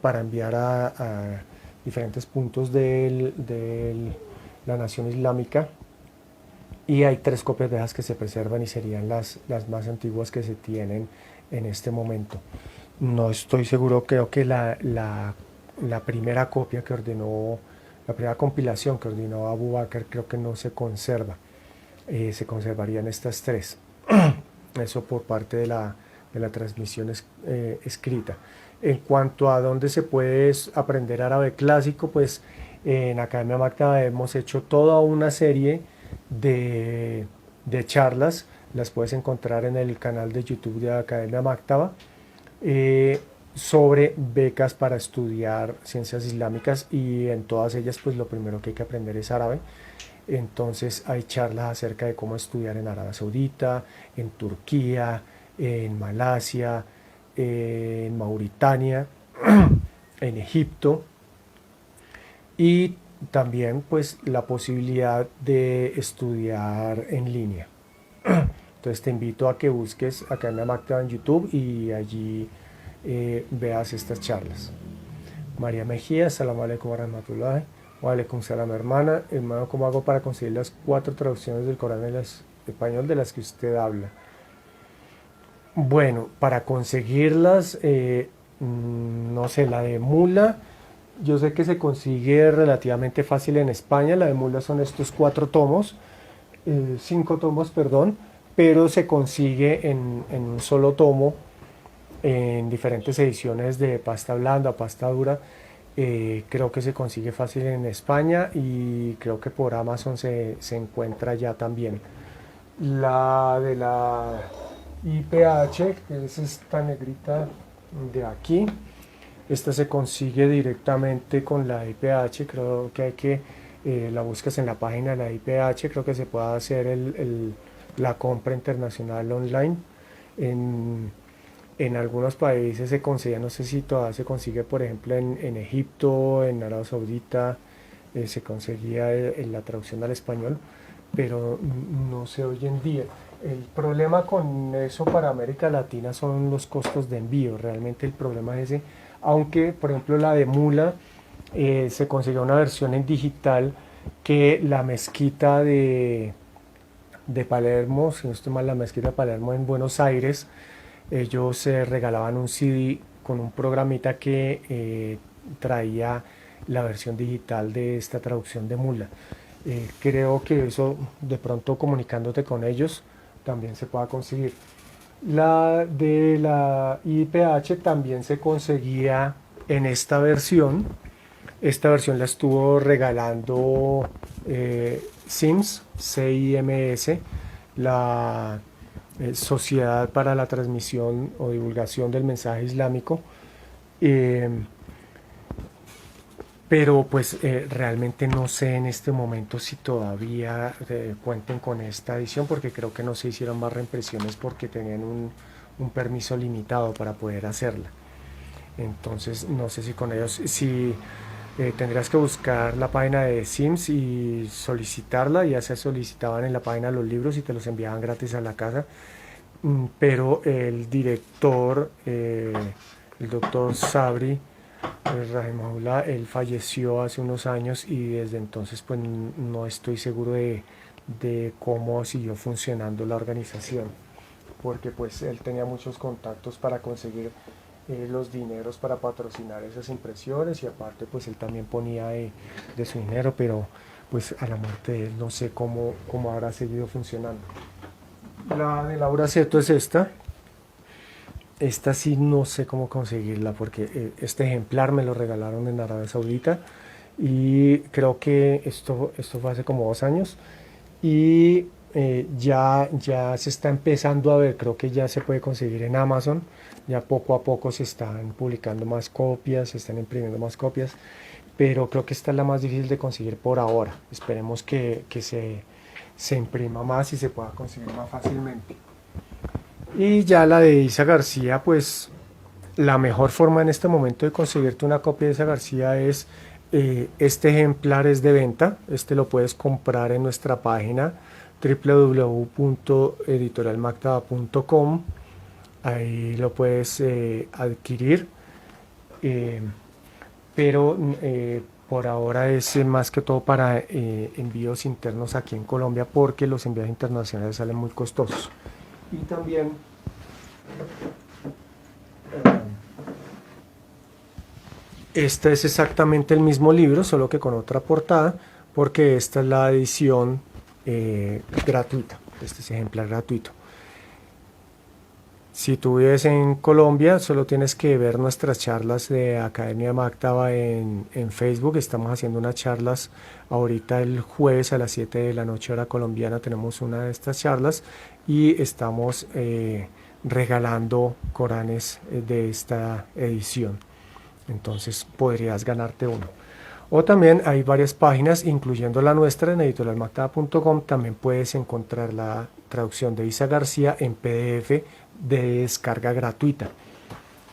para enviar a diferentes puntos de la nación islámica, y hay 3 copias de esas que se preservan y serían las más antiguas que se tienen en este momento. No estoy seguro, creo que la primera copia que ordenó, la primera compilación que ordenó Abu Bakr, creo que no se conserva. Se conservarían estas 3. Eso por parte de la transmisión escrita. En cuanto a dónde se puede aprender árabe clásico, pues en Academia Maktaba hemos hecho toda una serie de charlas, las puedes encontrar en el canal de YouTube de Academia Maktaba, sobre becas para estudiar ciencias islámicas, y en todas ellas pues lo primero que hay que aprender es árabe. Entonces hay charlas acerca de cómo estudiar en Arabia Saudita, en Turquía, en Malasia, en Mauritania, en Egipto, y también pues la posibilidad de estudiar en línea. Entonces te invito a que busques Academia Maktaba en YouTube y allí veas estas charlas. María Mejía, Assalamu alaikum wa rahmatullahi. Wa alaikum salam, hermana. Hermano, ¿cómo hago para conseguir las 4 traducciones del Corán en español de las que usted habla? Bueno, para conseguirlas, no sé, la de Mula, yo sé que se consigue relativamente fácil en España. La de Mula son estos 4 tomos, 5 tomos, perdón, pero se consigue en un solo tomo, en diferentes ediciones de pasta blanda, pasta dura. Creo que se consigue fácil en España y creo que por Amazon se encuentra ya también. La de la IPH, que es esta negrita de aquí, esta se consigue directamente con la IPH. Creo que hay que, la buscas en la página de la IPH, creo que se puede hacer la compra internacional online. En algunos países se consigue, no sé si todavía se consigue, por ejemplo en Egipto, en Arabia Saudita, se conseguía en la traducción al español, pero no sé hoy en día. El problema con eso para América Latina son los costos de envío, realmente el problema es ese, aunque por ejemplo la de Mula se consiguió una versión en digital que la mezquita de Palermo, si no estoy mal, la mezquita de Palermo en Buenos Aires, ellos regalaban un CD con un programita que traía la versión digital de esta traducción de Mula. Creo que eso de pronto comunicándote con ellos también se pueda conseguir. La de la IPH también se conseguía en esta versión. Esta versión la estuvo regalando CIMS, CIMS, la Sociedad para la Transmisión o Divulgación del Mensaje Islámico. Eh, pero pues realmente no sé en este momento si todavía cuenten con esta edición, porque creo que no se hicieron más reimpresiones porque tenían un permiso limitado para poder hacerla. Entonces no sé si con ellos, si tendrías que buscar la página de Sims y solicitarla. Ya se solicitaban en la página los libros y te los enviaban gratis a la casa. Pero el director, el doctor Sabri Rahimahullah, él falleció hace unos años y desde entonces pues no estoy seguro de cómo siguió funcionando la organización, porque pues él tenía muchos contactos para conseguir los dineros para patrocinar esas impresiones, y aparte pues él también ponía de su dinero, pero pues a la muerte de él no sé cómo habrá seguido funcionando. La de Laura Seto es esta. Esta sí no sé cómo conseguirla porque este ejemplar me lo regalaron en Arabia Saudita y creo que esto fue hace como 2 años, y ya se está empezando a ver, creo que ya se puede conseguir en Amazon. Ya poco a poco se están publicando más copias, se están imprimiendo más copias, pero creo que esta es la más difícil de conseguir por ahora. Esperemos que se imprima más y se pueda conseguir más fácilmente. Y ya la de Isa García, pues la mejor forma en este momento de conseguirte una copia de Isa García es, este ejemplar es de venta. Este lo puedes comprar en nuestra página www.editorialmactaba.com. Ahí lo puedes adquirir, eh, pero por ahora es más que todo para envíos internos aquí en Colombia, porque los envíos internacionales salen muy costosos. Y también este es exactamente el mismo libro, solo que con otra portada, porque esta es la edición gratuita. Este es ejemplar gratuito. Si tú vives en Colombia, solo tienes que ver nuestras charlas de Academia Mactaba en Facebook. Estamos haciendo unas charlas ahorita el jueves a las 7 de la noche hora colombiana. Tenemos una de estas charlas y estamos regalando Coranes de esta edición. Entonces podrías ganarte uno. O también hay varias páginas, incluyendo la nuestra en editorialmactaba.com. También puedes encontrar la traducción de Isa García en PDF de descarga gratuita.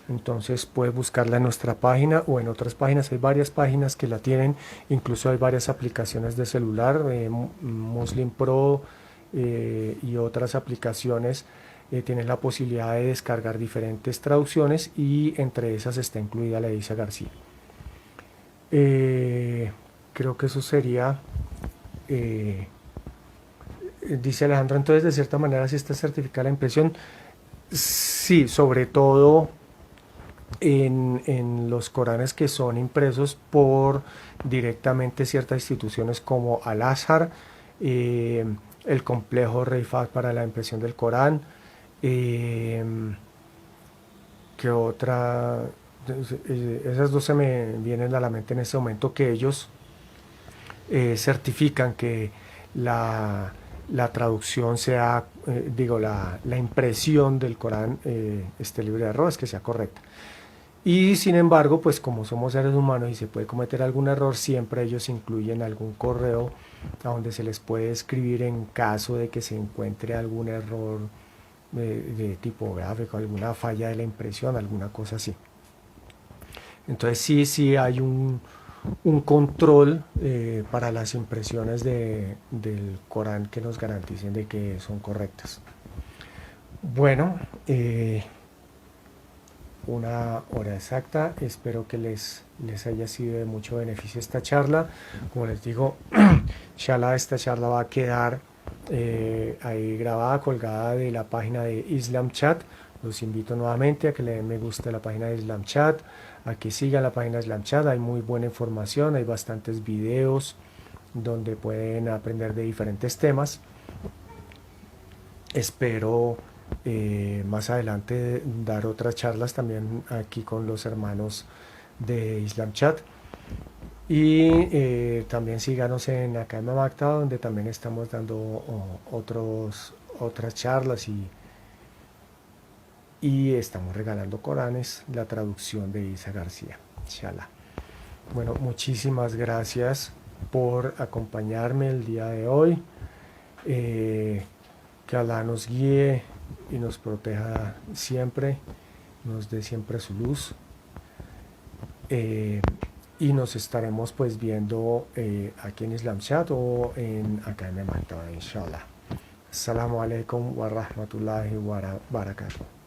Entonces puedes buscarla en nuestra página o en otras páginas. Hay varias páginas que la tienen, incluso hay varias aplicaciones de celular, Muslim Pro y otras aplicaciones tienen la posibilidad de descargar diferentes traducciones, y entre esas está incluida la de Isa García. Creo que eso sería. Dice Alejandro, entonces de cierta manera sí está certificada la impresión. Sí, sobre todo en los Coranes que son impresos por directamente ciertas instituciones como Al-Azhar, el complejo Rey Fahd para la impresión del Corán. ¿Qué otra? Esas dos se me vienen a la mente en este momento, que ellos certifican que la traducción sea, la impresión del Corán esté libre de errores, que sea correcta. Y sin embargo, pues como somos seres humanos y se puede cometer algún error, siempre ellos incluyen algún correo a donde se les puede escribir en caso de que se encuentre algún error de tipográfico, alguna falla de la impresión, alguna cosa así. Entonces sí hay un control para las impresiones del Corán que nos garanticen de que son correctas. Bueno, una hora exacta. Espero que les haya sido de mucho beneficio esta charla. Como les digo, inshallah esta charla va a quedar ahí grabada, colgada de la página de Islam Chat. Los invito nuevamente a que le den me gusta a la página de Islam Chat, a que sigan la página de Islam Chat. Hay muy buena información, hay bastantes videos donde pueden aprender de diferentes temas. Espero más adelante dar otras charlas también aquí con los hermanos de Islam Chat. Y también síganos en Academia Maktaba, donde también estamos dando otras charlas y estamos regalando Coranes, la traducción de Isa García, inshallah. Bueno, muchísimas gracias por acompañarme el día de hoy. Que Allah nos guíe y nos proteja siempre, nos dé siempre su luz. Y nos estaremos pues viendo aquí en Islam Chat o en Academia Maktaba, inshallah. Assalamu alaikum wa rahmatullahi wa barakatuh.